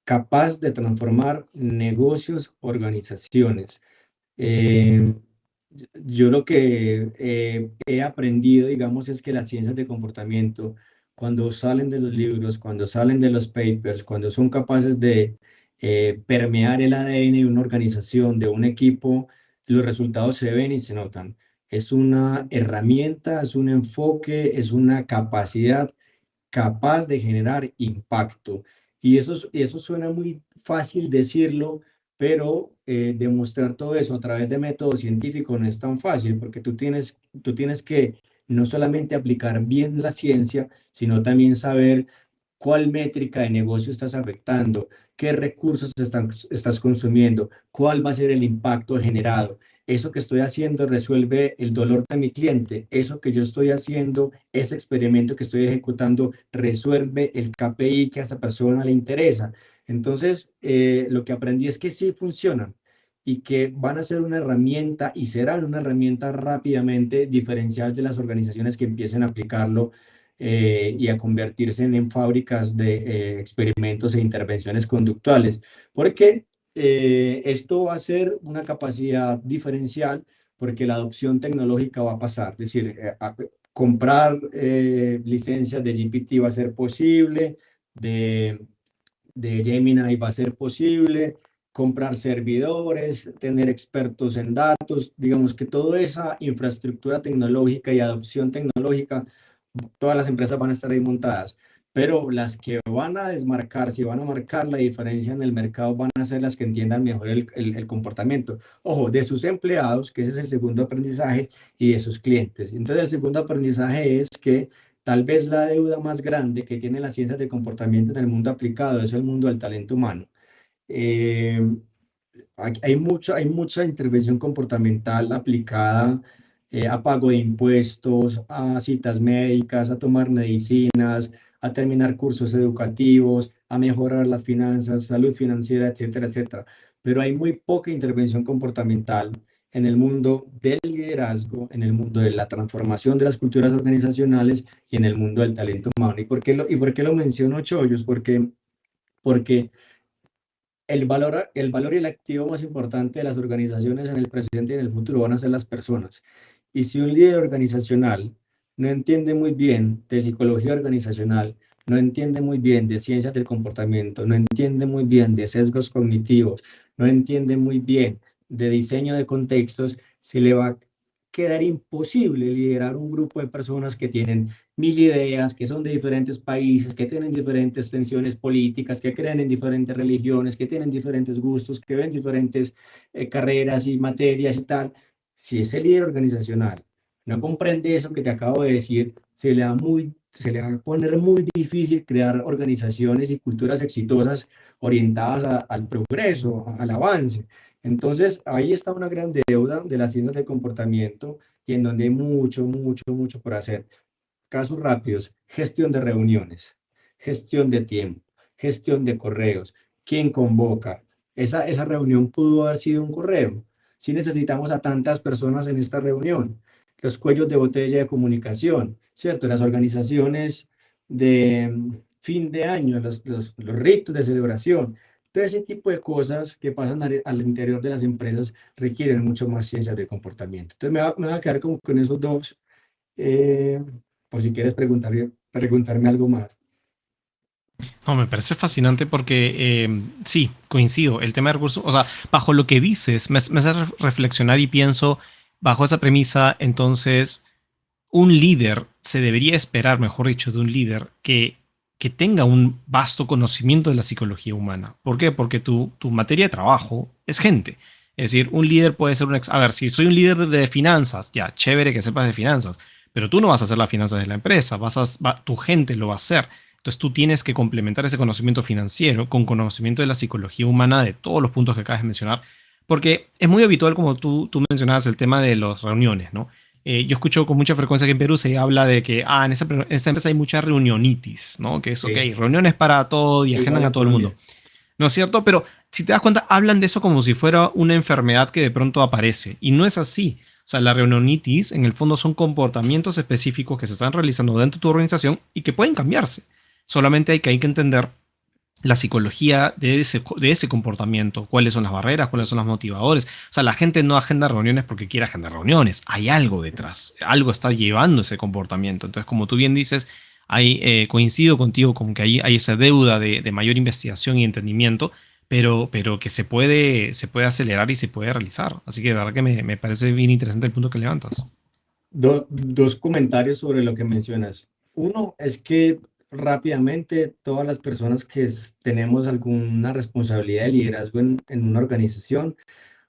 capaz de transformar negocios, organizaciones. Eh, yo lo que he aprendido, digamos, es que las ciencias de comportamiento, cuando salen de los libros, cuando salen de los papers, cuando son capaces de permear el ADN de una organización, de un equipo, los resultados se ven y se notan. Es una herramienta, es un enfoque, es una capacidad capaz de generar impacto. Y eso suena muy fácil decirlo, pero demostrar todo eso a través de métodos científicos no es tan fácil, porque tú tienes que no solamente aplicar bien la ciencia, sino también saber cuál métrica de negocio estás afectando, qué recursos estás consumiendo, cuál va a ser el impacto generado. Eso que estoy haciendo resuelve el dolor de mi cliente. Eso que yo estoy haciendo, ese experimento que estoy ejecutando, resuelve el KPI que a esa persona le interesa. Entonces, lo que aprendí es que sí funcionan y que van a ser una herramienta y serán una herramienta rápidamente diferencial de las organizaciones que empiecen a aplicarlo y a convertirse en fábricas de experimentos e intervenciones conductuales. Porque esto va a ser una capacidad diferencial porque la adopción tecnológica va a pasar. Es decir, comprar licencias de GPT va a ser posible, de, de Gemini va a ser posible, comprar servidores, tener expertos en datos, digamos que toda esa infraestructura tecnológica y adopción tecnológica todas las empresas van a estar ahí montadas, pero las que van a desmarcarse y van a marcar la diferencia en el mercado van a ser las que entiendan mejor el comportamiento. Ojo, de sus empleados, que ese es el segundo aprendizaje, y de sus clientes. Entonces, el segundo aprendizaje es que tal vez la deuda más grande que tiene las ciencias de comportamiento en el mundo aplicado es el mundo del talento humano. Eh, hay mucha intervención comportamental aplicada a pago de impuestos, a citas médicas, a tomar medicinas, a terminar cursos educativos, a mejorar las finanzas, salud financiera, etcétera, etcétera. Pero hay muy poca intervención comportamental en el mundo del liderazgo, en el mundo de la transformación de las culturas organizacionales y en el mundo del talento humano. ¿Y por qué lo menciono, Chollos? Porque el valor y el activo más importante de las organizaciones en el presente y en el futuro van a ser las personas. Y si un líder organizacional no entiende muy bien de psicología organizacional, no entiende muy bien de ciencias del comportamiento, no entiende muy bien de sesgos cognitivos, no entiende muy bien de diseño de contextos, se le va a quedar imposible liderar un grupo de personas que tienen mil ideas, que son de diferentes países, que tienen diferentes tensiones políticas, que creen en diferentes religiones, que tienen diferentes gustos, que ven diferentes carreras y materias y tal. Si ese líder organizacional no comprende eso que te acabo de decir, se le va a poner muy difícil crear organizaciones y culturas exitosas orientadas al progreso, al avance. Entonces, ahí está una gran deuda de las ciencias del comportamiento y en donde hay mucho por hacer. Casos rápidos: gestión de reuniones, gestión de tiempo, gestión de correos, quién convoca. Esa reunión pudo haber sido un correo. Si necesitamos a tantas personas en esta reunión, los cuellos de botella de comunicación, ¿cierto? Las organizaciones de fin de año, los ritos de celebración. Todo ese tipo de cosas que pasan al interior de las empresas requieren mucho más ciencia del comportamiento. Entonces me va a quedar como con esos dos, eh, por si quieres preguntarme algo más. No, me parece fascinante porque sí, coincido. El tema de recursos, o sea, bajo lo que dices, me hace reflexionar y pienso, bajo esa premisa, entonces, un líder se debería esperar, mejor dicho, de un líder que tenga un vasto conocimiento de la psicología humana. ¿Por qué? Porque tu materia de trabajo es gente. Es decir, un líder puede ser un a ver, si soy un líder de finanzas, ya, chévere que sepas de finanzas, pero tú no vas a hacer las finanzas de la empresa, tu gente lo va a hacer. Entonces tú tienes que complementar ese conocimiento financiero con conocimiento de la psicología humana de todos los puntos que acabas de mencionar, porque es muy habitual, como tú mencionabas, el tema de las reuniones, ¿no? Yo escucho con mucha frecuencia que en Perú se habla de que en esta empresa hay mucha reunionitis, ¿no? Que es, ok, Sí, reuniones para todo y igual agendan a en todo el mundo. Colombia. ¿No es cierto? Pero si te das cuenta, hablan de eso como si fuera una enfermedad que de pronto aparece. Y no es así. O sea, la reunionitis en el fondo son comportamientos específicos que se están realizando dentro de tu organización y que pueden cambiarse. Solamente hay que entender la psicología de ese comportamiento, cuáles son las barreras, cuáles son los motivadores. O sea, la gente no agenda reuniones porque quiere agendar reuniones, hay algo detrás, algo está llevando ese comportamiento. Entonces, como tú bien dices, coincido contigo con que hay esa deuda de mayor investigación y entendimiento, pero que se puede acelerar y se puede realizar. Así que de verdad que me parece bien interesante el punto que levantas. Dos comentarios sobre lo que mencionas. Uno es que rápidamente todas las personas que tenemos alguna responsabilidad de liderazgo en una organización,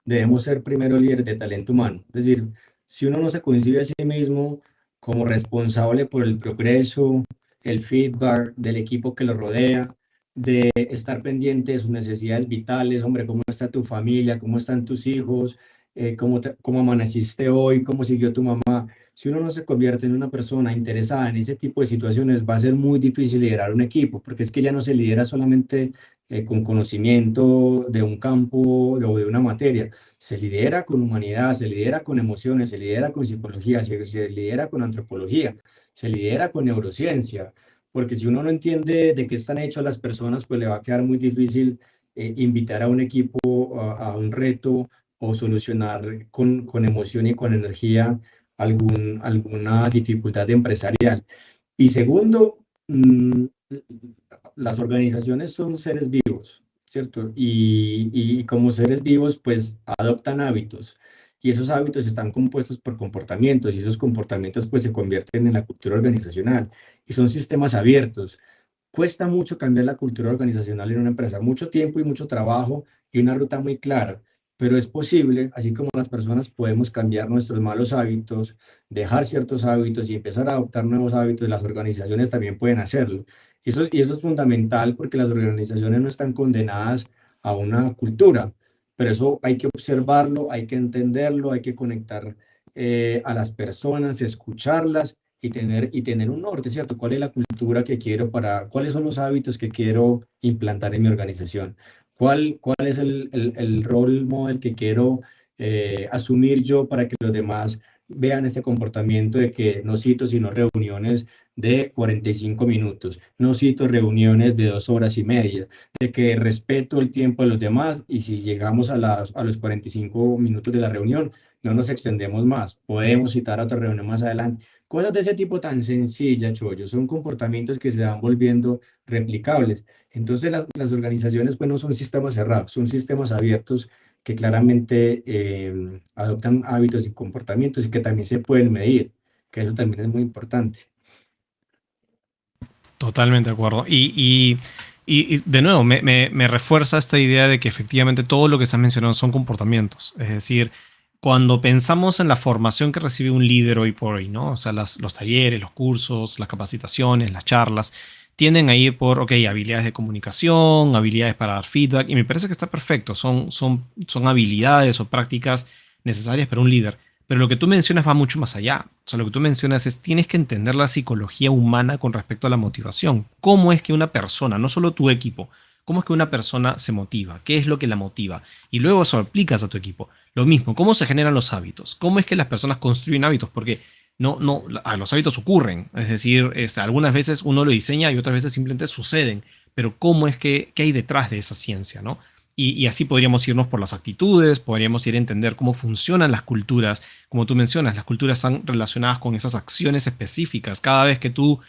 debemos ser primero líderes de talento humano. Es decir, si uno no se concibe a sí mismo como responsable por el progreso, el feedback del equipo que lo rodea, de estar pendiente de sus necesidades vitales, hombre, cómo está tu familia, cómo están tus hijos, cómo amaneciste hoy, cómo siguió tu mamá. Si uno no se convierte en una persona interesada en ese tipo de situaciones, va a ser muy difícil liderar un equipo, porque es que ya no se lidera solamente con conocimiento de un campo o de una materia. Se lidera con humanidad, se lidera con emociones, se lidera con psicología, se lidera con antropología, se lidera con neurociencia, porque si uno no entiende de qué están hechas las personas, pues le va a quedar muy difícil invitar a un equipo a un reto o solucionar con emoción y con energía alguna dificultad empresarial. Y segundo, las organizaciones son seres vivos, ¿cierto? Y como seres vivos, pues adoptan hábitos. Y esos hábitos están compuestos por comportamientos y esos comportamientos pues se convierten en la cultura organizacional y son sistemas abiertos. Cuesta mucho cambiar la cultura organizacional en una empresa, mucho tiempo y mucho trabajo y una ruta muy clara, pero es posible, así como las personas podemos cambiar nuestros malos hábitos, dejar ciertos hábitos y empezar a adoptar nuevos hábitos, las organizaciones también pueden hacerlo. Y eso es fundamental porque las organizaciones no están condenadas a una cultura, pero eso hay que observarlo, hay que entenderlo, hay que conectar a las personas, escucharlas y tener un norte, ¿cierto? ¿Cuál es la cultura que quiero cuáles son los hábitos que quiero implantar en mi organización? ¿Cuál es el role model que quiero asumir yo para que los demás vean este comportamiento de que no cito sino reuniones de 45 minutos, no cito reuniones de 2 horas y media, de que respeto el tiempo de los demás y si llegamos a los 45 minutos de la reunión, no nos extendemos más, podemos citar a otra reunión más adelante. Cosas de ese tipo tan sencillas, Chollo, son comportamientos que se van volviendo replicables. Entonces las organizaciones pues no son sistemas cerrados, son sistemas abiertos que claramente adoptan hábitos y comportamientos y que también se pueden medir, que eso también es muy importante. Totalmente de acuerdo. Y de nuevo, me refuerza esta idea de que efectivamente todo lo que se ha mencionado son comportamientos. Es decir, cuando pensamos en la formación que recibe un líder hoy por hoy, ¿no? O sea, los talleres, los cursos, las capacitaciones, las charlas, tienden a ir por, ok, habilidades de comunicación, habilidades para dar feedback, y me parece que está perfecto. Son habilidades o prácticas necesarias para un líder. Pero lo que tú mencionas va mucho más allá. O sea, lo que tú mencionas es tienes que entender la psicología humana con respecto a la motivación. ¿Cómo es que una persona, no solo tu equipo, cómo es que una persona se motiva? ¿Qué es lo que la motiva? Y luego eso lo aplicas a tu equipo. Lo mismo, ¿cómo se generan los hábitos? ¿Cómo es que las personas construyen hábitos? Porque los hábitos ocurren. Es decir, algunas veces uno lo diseña y otras veces simplemente suceden. Pero ¿cómo es que, qué hay detrás de esa ciencia, ¿no? Y así podríamos irnos por las actitudes, podríamos ir a entender cómo funcionan las culturas. Como tú mencionas, las culturas están relacionadas con esas acciones específicas. Cada vez que tú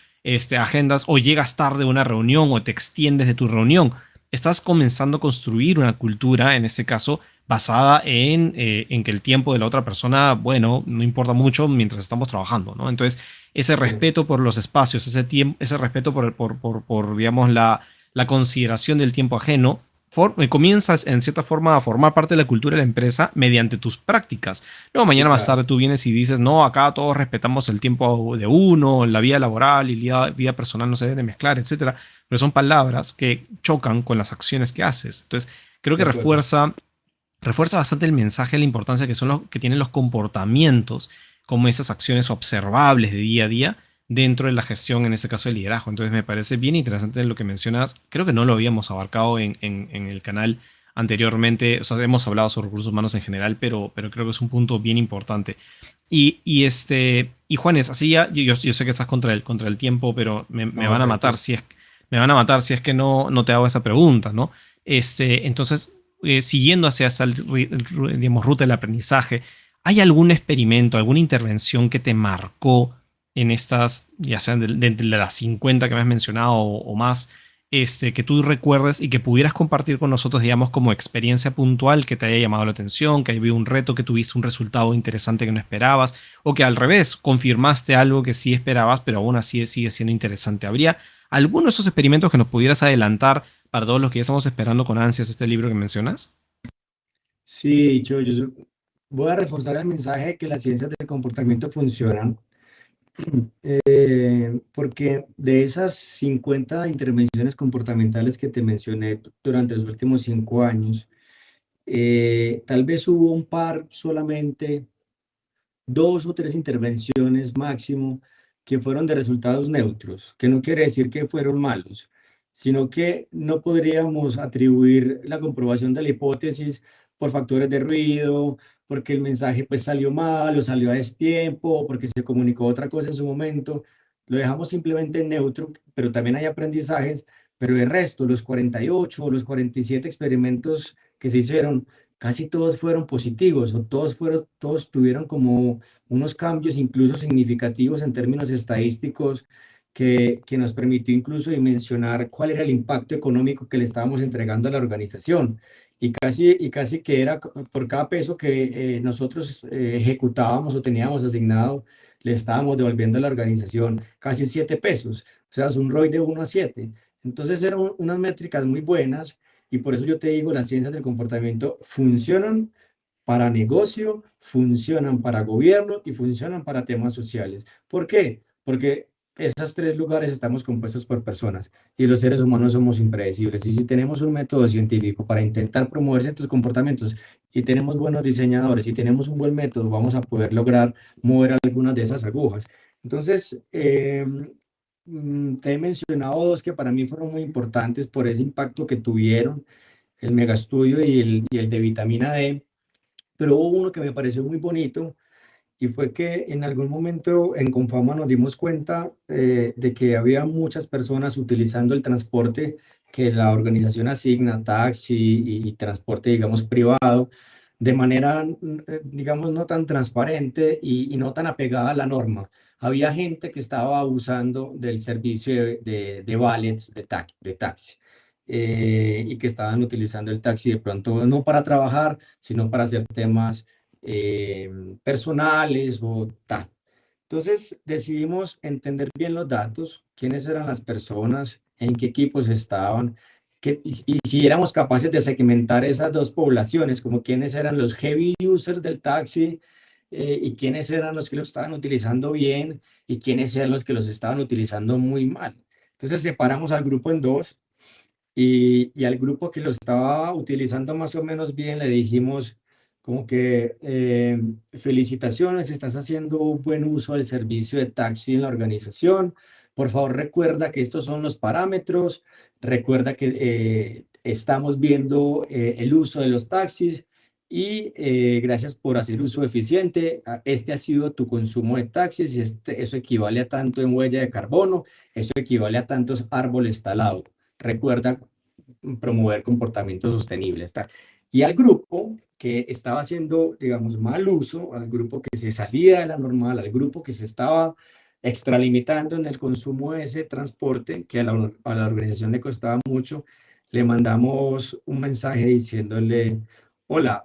agendas o llegas tarde a una reunión o te extiendes de tu reunión, estás comenzando a construir una cultura, en este caso, basada en que el tiempo de la otra persona, bueno, no importa mucho mientras estamos trabajando, ¿no? Entonces, ese respeto por los espacios, ese tiempo, ese respeto digamos, la consideración del tiempo ajeno, comienzas en cierta forma a formar parte de la cultura de la empresa mediante tus prácticas. Luego Sí, mañana más claro, tarde tú vienes y dices, no, acá todos respetamos el tiempo de uno, la vida laboral y la vida personal no se deben mezclar, etcétera. Pero son palabras que chocan con las acciones que haces. Entonces, creo de que acuerdo. refuerza bastante el mensaje de la importancia que son los que tienen los comportamientos como esas acciones observables de día a día dentro de la gestión, en este caso de liderazgo. Entonces me parece bien interesante lo que mencionas. Creo que no lo habíamos abarcado en el canal anteriormente. O sea, hemos hablado sobre recursos humanos en general, pero creo que es un punto bien importante. Y Juanes, así ya, yo sé que estás contra el tiempo, pero me No, van a matar tranquilo. si es, me van a matar si es que no te hago esa pregunta, ¿no? Entonces, siguiendo hacia esa digamos, ruta del aprendizaje, ¿hay algún experimento, alguna intervención que te marcó en estas, ya sean de las 50 que me has mencionado o más, que tú recuerdes y que pudieras compartir con nosotros, digamos, como experiencia puntual que te haya llamado la atención, que haya habido un reto, que tuviste un resultado interesante que no esperabas, o que al revés, confirmaste algo que sí esperabas, pero aún así sigue siendo interesante? ¿Habría alguno de esos experimentos que nos pudieras adelantar para todos los que ya estamos esperando con ansias este libro que mencionas? Sí, yo voy a reforzar el mensaje de que las ciencias del comportamiento funcionan, porque de esas 50 intervenciones comportamentales que te mencioné durante los últimos 5 años, tal vez hubo un par solamente, 2 o 3 intervenciones máximo, que fueron de resultados neutros, que no quiere decir que fueron malos, sino que no podríamos atribuir la comprobación de la hipótesis por factores de ruido, porque el mensaje pues salió mal o salió a destiempo, o porque se comunicó otra cosa en su momento. Lo dejamos simplemente en neutro, pero también hay aprendizajes, pero el resto, los 48 o los 47 experimentos que se hicieron, casi todos fueron positivos o todos tuvieron como unos cambios incluso significativos en términos estadísticos que nos permitió incluso dimensionar cuál era el impacto económico que le estábamos entregando a la organización. Y casi que era por cada peso que nosotros ejecutábamos o teníamos asignado, le estábamos devolviendo a la organización casi 7 pesos. O sea, es un ROI de 1 a 7. Entonces eran unas métricas muy buenas y por eso yo te digo, las ciencias del comportamiento funcionan para negocio, funcionan para gobierno y funcionan para temas sociales. ¿Por qué? Porque esos 3 lugares estamos compuestos por personas y los seres humanos somos impredecibles. Y si tenemos un método científico para intentar promover ciertos comportamientos y tenemos buenos diseñadores y tenemos un buen método, vamos a poder lograr mover algunas de esas agujas. Entonces, te he mencionado dos que para mí fueron muy importantes por ese impacto que tuvieron, el megastudio y el de vitamina D, pero hubo uno que me pareció muy bonito y fue que en algún momento en Confama nos dimos cuenta de que había muchas personas utilizando el transporte que la organización asigna, taxi y transporte, digamos, privado, de manera, digamos, no tan transparente y no tan apegada a la norma. Había gente que estaba abusando del servicio de valets de taxi. y que estaban utilizando el taxi de pronto no para trabajar, sino para hacer temas eh, personales o tal. Entonces decidimos entender bien los datos, quiénes eran las personas, en qué equipos estaban, y si éramos capaces de segmentar esas dos poblaciones, como quiénes eran los heavy users del taxi y quiénes eran los que lo estaban utilizando bien y quiénes eran los que los estaban utilizando muy mal. Entonces separamos al grupo en dos y al grupo que lo estaba utilizando más o menos bien le dijimos como que felicitaciones, estás haciendo un buen uso del servicio de taxi en la organización. Por favor, recuerda que estos son los parámetros. Recuerda que estamos viendo el uso de los taxis y gracias por hacer uso eficiente. Este ha sido tu consumo de taxis y eso equivale a tanto en huella de carbono, eso equivale a tantos árboles talados. Recuerda promover comportamientos sostenibles. ¿Tá? Y al grupo que estaba haciendo, digamos, mal uso, al grupo que se salía de la normal, al grupo que se estaba extralimitando en el consumo de ese transporte, que a la organización le costaba mucho, le mandamos un mensaje diciéndole, hola,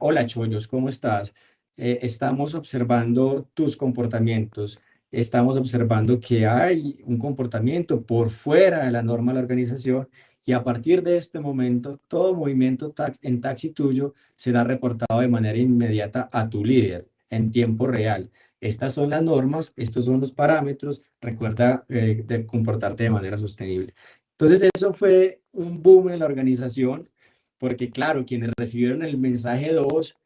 hola Chollos, ¿cómo estás? Estamos observando tus comportamientos, estamos observando que hay un comportamiento por fuera de la norma de la organización y a partir de este momento, todo movimiento en taxi tuyo será reportado de manera inmediata a tu líder en tiempo real. Estas son las normas, estos son los parámetros. Recuerda de comportarte de manera sostenible. Entonces, eso fue un boom en la organización, porque claro, quienes recibieron el mensaje 2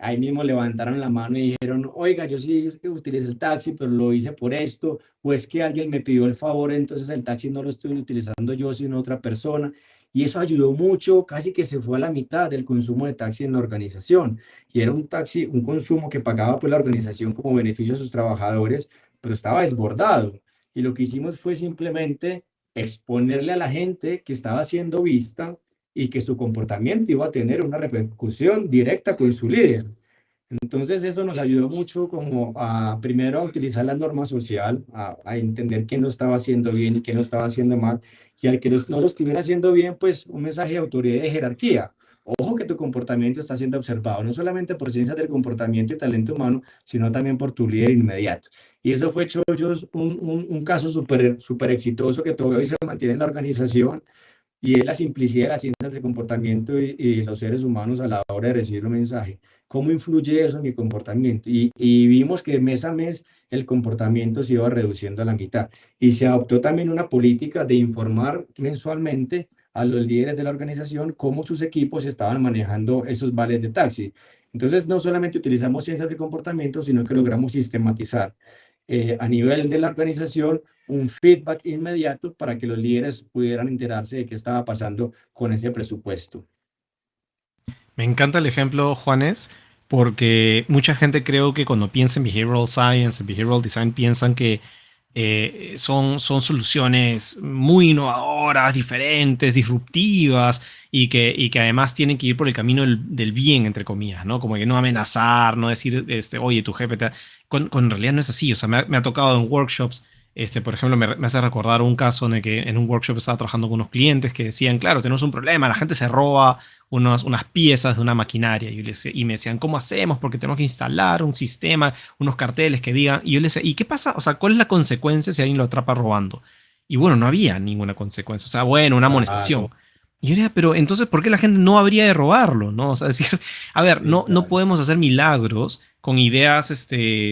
ahí mismo levantaron la mano y dijeron, oiga, yo sí utilicé el taxi, pero lo hice por esto, o es que alguien me pidió el favor, entonces el taxi no lo estoy utilizando yo, sino otra persona. Y eso ayudó mucho, casi que se fue a la mitad del consumo de taxi en la organización. Y era un taxi, un consumo que pagaba pues la organización como beneficio a sus trabajadores, pero estaba desbordado. Y lo que hicimos fue simplemente exponerle a la gente que estaba siendo vista y que su comportamiento iba a tener una repercusión directa con su líder. Entonces eso nos ayudó mucho como a primero a utilizar la norma social, a entender quién lo estaba haciendo bien y quién lo estaba haciendo mal, y al que no lo estuviera haciendo bien, pues un mensaje de autoridad y de jerarquía. Ojo que tu comportamiento está siendo observado, no solamente por ciencias del comportamiento y talento humano, sino también por tu líder inmediato. Y eso fue, Chollos, un caso súper exitoso que todavía se mantiene en la organización y es la simplicidad de las ciencias del comportamiento y los seres humanos a la hora de recibir un mensaje. ¿Cómo influye eso en mi comportamiento? Y vimos que mes a mes el comportamiento se iba reduciendo a la mitad. Y se adoptó también una política de informar mensualmente a los líderes de la organización cómo sus equipos estaban manejando esos vales de taxi. Entonces, no solamente utilizamos ciencias de comportamiento, sino que logramos sistematizar a nivel de la organización un feedback inmediato para que los líderes pudieran enterarse de qué estaba pasando con ese presupuesto. Me encanta el ejemplo, Juanes, porque mucha gente creo que cuando piensa en behavioral science, en behavioral design, piensan que son soluciones muy innovadoras, diferentes, disruptivas y que además tienen que ir por el camino del bien, entre comillas, ¿no? Como que no amenazar, no decir, oye, tu jefe te... Cuando en realidad no es así. O sea, me ha tocado en workshops, por ejemplo, me hace recordar un caso en el que en un workshop estaba trabajando con unos clientes que decían, claro, tenemos un problema, la gente se roba unas piezas de una maquinaria. Y me decían, ¿cómo hacemos? Porque tenemos que instalar un sistema, unos carteles que digan. Y yo les decía, ¿y qué pasa? O sea, ¿cuál es la consecuencia si alguien lo atrapa robando? Y bueno, no había ninguna consecuencia. O sea, bueno, una amonestación. Claro, Y yo diría, pero entonces, ¿por qué la gente no habría de robarlo? ¿No? O sea, decir, a ver, no exacto. podemos hacer milagros con ideas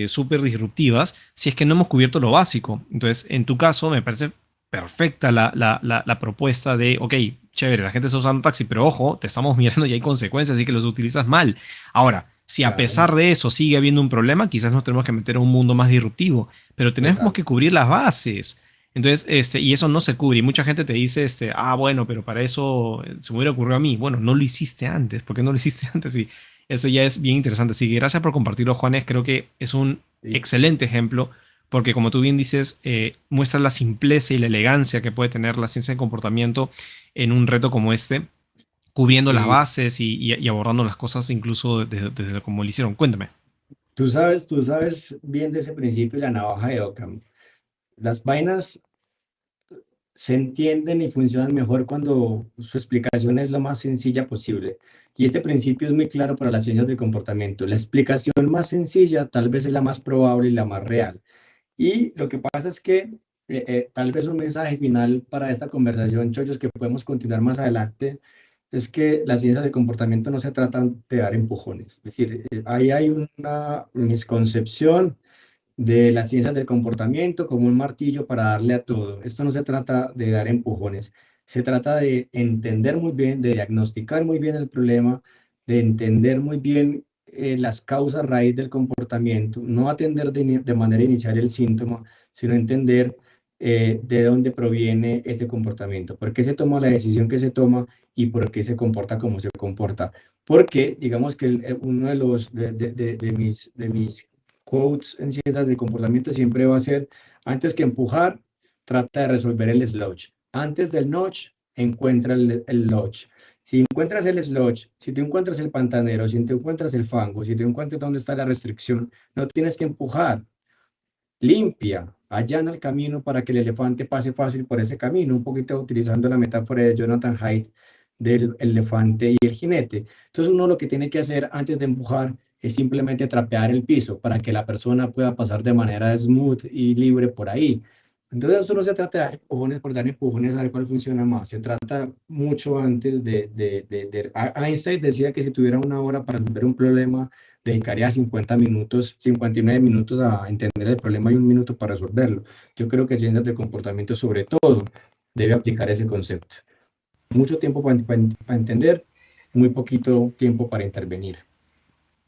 súper disruptivas si es que no hemos cubierto lo básico. Entonces, en tu caso, me parece perfecta la propuesta de, ok, chévere, la gente está usando taxi, pero ojo, te estamos mirando y hay consecuencias, así que los utilizas mal. Ahora, si a Claro, pesar de eso sigue habiendo un problema, quizás nos tenemos que meter a un mundo más disruptivo, pero tenemos total. que cubrir las bases. Entonces, y eso no se cubre. Y mucha gente te dice, bueno, pero para eso se me hubiera ocurrido a mí. Bueno, no lo hiciste antes. ¿Por qué no lo hiciste antes? Y eso ya es bien interesante. Así que gracias por compartirlo, Juanes. Creo que es un Sí, excelente ejemplo porque como tú bien dices, muestra la simpleza y la elegancia que puede tener la ciencia de comportamiento en un reto como este, cubriendo las sí. bases y abordando las cosas incluso desde como lo hicieron. Cuéntame. Tú sabes bien de ese principio y la navaja de Occam. Las vainas se entienden y funcionan mejor cuando su explicación es lo más sencilla posible. Y este principio es muy claro para las ciencias del comportamiento. La explicación más sencilla tal vez es la más probable y la más real. Y lo que pasa es que tal vez un mensaje final para esta conversación, Chollos, que podemos continuar más adelante, es que las ciencias del comportamiento no se tratan de dar empujones. Es decir, ahí hay una misconcepción de las ciencias del comportamiento como un martillo para darle a todo. Esto no se trata de dar empujones, se trata de entender muy bien, de diagnosticar muy bien el problema, de entender muy bien las causas raíz del comportamiento, no atender de manera inicial el síntoma, sino entender de dónde proviene ese comportamiento, por qué se toma la decisión que se toma y por qué se comporta como se comporta. Porque, digamos que uno de los de mis quotes en ciencias del comportamiento siempre va a ser, antes que empujar, trata de resolver el sludge. Antes del notch, encuentra el lodge. Si encuentras el sludge, si tú encuentras el pantanero, si te encuentras el fango, si te encuentras dónde está la restricción, no tienes que empujar. Limpia, allana el camino para que el elefante pase fácil por ese camino, un poquito utilizando la metáfora de Jonathan Haidt del elefante y el jinete. Entonces uno lo que tiene que hacer antes de empujar es simplemente trapear el piso para que la persona pueda pasar de manera smooth y libre por ahí. Entonces eso no se trata de dar empujones por dar empujones a ver cuál funciona más. Se trata mucho antes Einstein decía que si tuviera una hora para resolver un problema, dedicaría 50 minutos, 59 minutos a entender el problema y un minuto para resolverlo. Yo creo que ciencias del comportamiento sobre todo debe aplicar ese concepto. Mucho tiempo para entender, muy poquito tiempo para intervenir.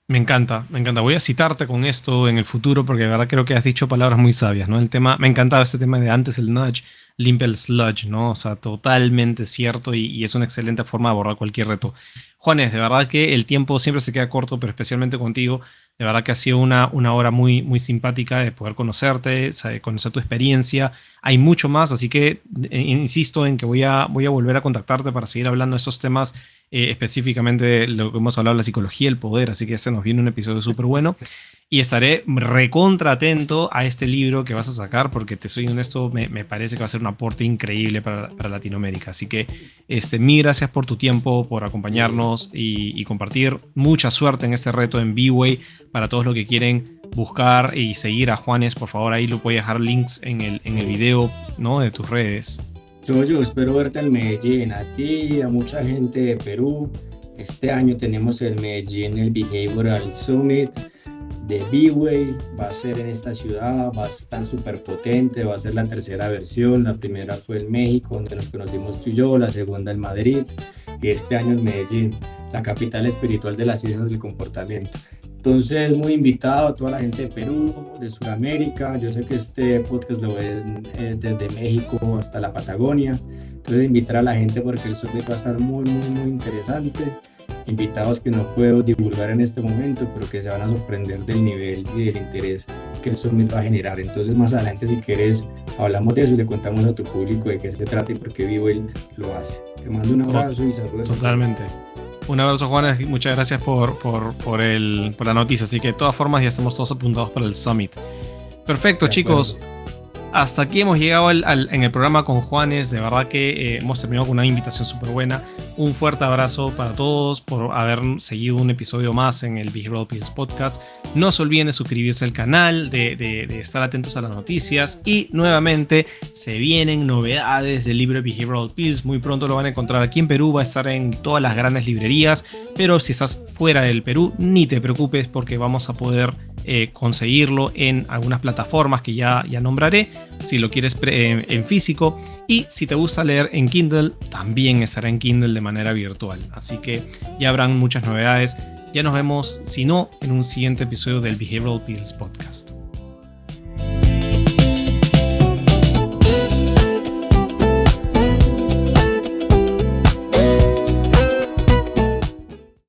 Me encanta, me encanta. Voy a citarte con esto en el futuro porque de verdad creo que has dicho palabras muy sabias, ¿no? El tema, me ha encantado este tema de antes el nudge, limpia el sludge, ¿no? O sea, totalmente cierto y es una excelente forma de abordar cualquier reto. Juanes, de verdad que el tiempo siempre se queda corto, pero especialmente contigo, de verdad que ha sido una hora muy, muy simpática de poder conocerte, conocer tu experiencia. Hay mucho más, así que insisto en que voy a volver a contactarte para seguir hablando de esos temas, específicamente de lo que hemos hablado, la psicología del poder, así que se nos viene un episodio súper bueno. Y estaré recontra atento a este libro que vas a sacar, porque te soy honesto, me parece que va a ser un aporte increíble para Latinoamérica. Así que mil gracias por tu tiempo, por acompañarnos y compartir. Mucha suerte en este reto en B-Way. Para todos los que quieren buscar y seguir a Juanes, por favor, ahí lo voy a dejar links en el video, ¿no? De tus redes. Yo espero verte en Medellín, a ti, a mucha gente de Perú. Este año tenemos el Medellín, el Behavioral Summit de B-Way, va a ser en esta ciudad, va a estar súper potente, va a ser la tercera versión, la primera fue en México, donde nos conocimos tú y yo, la segunda en Madrid, y este año en Medellín, la capital espiritual de las ciencias del comportamiento. Entonces, muy invitado a toda la gente de Perú, de Sudamérica. Yo sé que este podcast lo ven desde México hasta la Patagonia. Entonces, invitar a la gente porque el summit va a estar muy, muy, muy interesante. Invitados que no puedo divulgar en este momento, pero que se van a sorprender del nivel y del interés que el summit va a generar. Entonces, más adelante, si quieres, hablamos de eso y le contamos a tu público de qué se trata y por qué B-Way lo hace. Te mando un abrazo y saludos. Totalmente. Un abrazo, Juan, muchas gracias por la noticia. Así que de todas formas ya estamos todos apuntados para el Summit. Perfecto, chicos. Hasta aquí hemos llegado en el programa con Juanes. De verdad que hemos terminado con una invitación súper buena. Un fuerte abrazo para todos por haber seguido un episodio más en el Behavioral Pills Podcast. No se olviden de suscribirse al canal, de estar atentos a las noticias. Y nuevamente se vienen novedades del libro Behavioral Pills. Muy pronto lo van a encontrar aquí en Perú. Va a estar en todas las grandes librerías. Pero si estás fuera del Perú, ni te preocupes porque vamos a poder conseguirlo en algunas plataformas que ya nombraré, si lo quieres en físico, y si te gusta leer en Kindle, también estará en Kindle de manera virtual, así que ya habrán muchas novedades. Ya nos vemos, si no, en un siguiente episodio del Behavioral Pills Podcast.